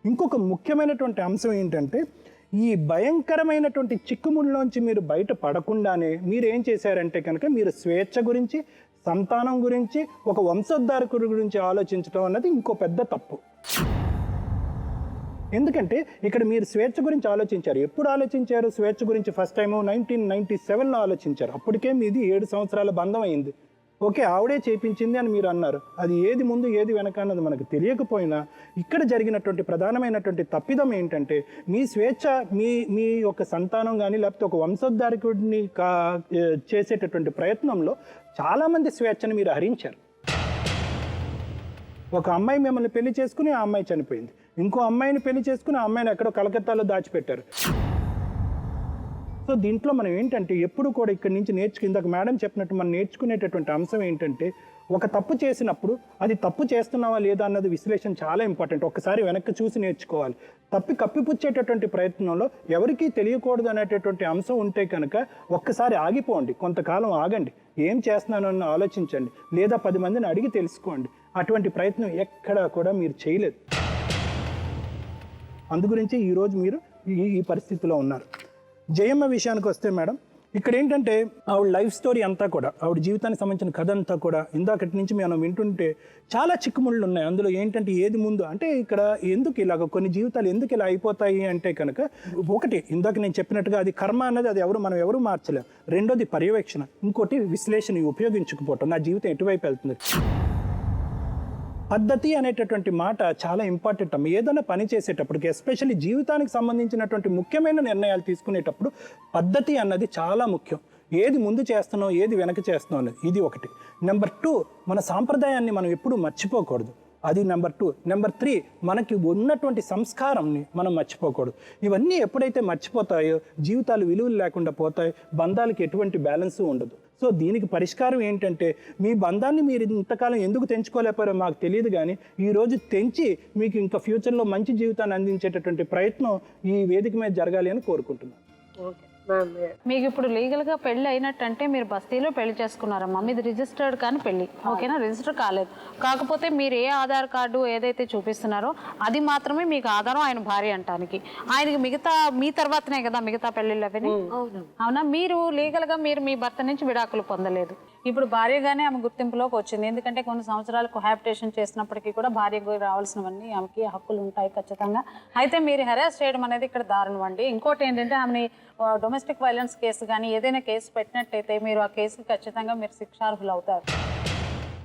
ఇంకొక ముఖ్యమైనటువంటి అంశం ఏంటంటే ఈ భయంకరమైనటువంటి చిక్కుముళ్ళలోంచి మీరు బయట పడకుండానే మీరు ఏం చేశారంటే కనుక మీరు స్వేచ్ఛ గురించి, సంతానం గురించి, ఒక వంశోద్ధారకుడి గురించి ఆలోచించడం అన్నది ఇంకో పెద్ద తప్పు. ఎందుకంటే ఇక్కడ మీరు స్వేచ్ఛ గురించి ఆలోచించారు. ఎప్పుడు ఆలోచించారు స్వేచ్ఛ గురించి? ఫస్ట్ టైము 1997లో ఆలోచించారు. అప్పటికే మీది 7 సంవత్సరాల బంధం అయింది. ఓకే, ఆవిడే చేయించింది అని మీరు అన్నారు. అది ఏది ముందు ఏది వెనక అన్నది మనకు తెలియకపోయినా ఇక్కడ జరిగినటువంటి ప్రధానమైనటువంటి తప్పిదం ఏంటంటే మీ స్వేచ్ఛ, మీ యొక్క సంతానం కానీ లేకపోతే ఒక వంశోద్ధారకుడిని చేసేటటువంటి ప్రయత్నంలో చాలామంది స్వేచ్ఛను మీరు హరించారు. ఒక అమ్మాయి మిమ్మల్ని పెళ్లి చేసుకుని ఆ అమ్మాయి చనిపోయింది. ఇంకో అమ్మాయిని పెళ్లి చేసుకుని ఆ అమ్మాయిని ఎక్కడో కలకత్తాలో దాచిపెట్టారు. సో దీంట్లో మనం ఏంటంటే ఎప్పుడు కూడా ఇక్కడి నుంచి ఇందాక మేడం చెప్పినట్టు మనం నేర్చుకునేటటువంటి అంశం ఏంటంటే ఒక తప్పు చేసినప్పుడు అది తప్పు చేస్తున్నావా లేదా అన్నది విశ్లేషణ చాలా ఇంపార్టెంట్. ఒక్కసారి వెనక్కి చూసి నేర్చుకోవాలి. కప్పిపుచ్చేటటువంటి ప్రయత్నంలో ఎవరికీ తెలియకూడదు అనేటటువంటి అంశం ఉంటే కనుక ఒక్కసారి ఆగిపోండి, కొంతకాలం ఆగండి, ఏం చేస్తున్నానని ఆలోచించండి, లేదా 10 మందిని అడిగి తెలుసుకోండి. అటువంటి ప్రయత్నం ఎక్కడా కూడా మీరు చేయలేదు. అందుగురించి ఈరోజు మీరు ఈ పరిస్థితిలో ఉన్నారు. జయమ్మ విషయానికి వస్తే మేడం, ఇక్కడ ఏంటంటే ఆవిడ లైఫ్ స్టోరీ అంతా కూడా, ఆవిడ జీవితానికి సంబంధించిన కథ అంతా కూడా ఇందాకటి నుంచి మనం వింటుంటే చాలా చిక్కుముళ్ళు ఉన్నాయి. అందులో ఏంటంటే ఏది ముందు అంటే ఇక్కడ ఎందుకు ఇలాగ కొన్ని జీవితాలు ఎందుకు ఇలా అయిపోతాయి అంటే కనుక ఒకటి ఇందాక నేను చెప్పినట్టుగా అది కర్మ అన్నది అది మనం ఎవరు మార్చలేం. రెండోది పర్యవేక్షణ, ఇంకోటి విశ్లేషణ ఉపయోగించకపోవటం. నా జీవితం ఎటువైపు వెళ్తుంది. పద్ధతి అనేటటువంటి మాట చాలా ఇంపార్టెంట్ అమ్మ. ఏదైనా పని చేసేటప్పటికి ఎస్పెషల్లీ జీవితానికి సంబంధించినటువంటి ముఖ్యమైన నిర్ణయాలు తీసుకునేటప్పుడు పద్ధతి అన్నది చాలా ముఖ్యం. ఏది ముందు చేస్తున్నావు, ఏది వెనక చేస్తున్నావు అనేది ఇది ఒకటి. నెంబర్ 2, మన సాంప్రదాయాన్ని మనం ఎప్పుడూ మర్చిపోకూడదు. అది నెంబర్ 2. నెంబర్ 3, మనకి ఉన్నటువంటి సంస్కారంని మనం మర్చిపోకూడదు. ఇవన్నీ ఎప్పుడైతే మర్చిపోతాయో జీవితాలు విలువలు లేకుండా పోతాయి, బంధాలకి ఎటువంటి బ్యాలెన్స్ ఉండదు. సో దీనికి పరిష్కారం ఏంటంటే మీ బంధాన్ని మీరు ఇంతకాలం ఎందుకు తెంచుకోలేకపోయారో మాకు తెలియదు, కానీ ఈరోజు తెంచి మీకు ఇంకా ఫ్యూచర్లో మంచి జీవితాన్ని అందించేటటువంటి ప్రయత్నం ఈ వేదిక మీద జరగాలి అని కోరుకుంటున్నాను. ఓకే, మీకు ఇప్పుడు లీగల్గా పెళ్లి అయినట్టంటే మీరు బస్తీలో పెళ్లి చేసుకున్నారమ్మా. మీది రిజిస్టర్డ్ కానీ పెళ్లి, ఓకేనా? రిజిస్టర్ కాలేదు. కాకపోతే మీరు ఏ ఆధార్ కార్డు ఏదైతే చూపిస్తున్నారో అది మాత్రమే మీకు ఆధారం ఆయన భార్య అంటానికి. ఆయనకి మిగతా మీ తర్వాతనే కదా మిగతా పెళ్లిళ్ళు అవన్నీ, అవునా? మీరు లీగల్గా మీరు మీ భర్త నుంచి విడాకులు పొందలేదు. ఇప్పుడు భార్యగానే ఆమె గుర్తింపులోకి వచ్చింది. ఎందుకంటే కొన్ని సంవత్సరాలు కోహాబిటేషన్ చేసినప్పటికీ కూడా భార్యకు రావాల్సినవన్నీ ఆమెకి హక్కులు ఉంటాయి ఖచ్చితంగా. అయితే మీరు హెరాస్ చేయడం అనేది ఇక్కడ దారుణం అండి. ఇంకోటి ఏంటంటే ఆమెని డొమెస్టిక్ వైలెన్స్ కేసు కానీ ఏదైనా కేసు పెట్టినట్టయితే మీరు ఆ కేసుకి ఖచ్చితంగా మీరు శిక్షార్హులు అవుతారు.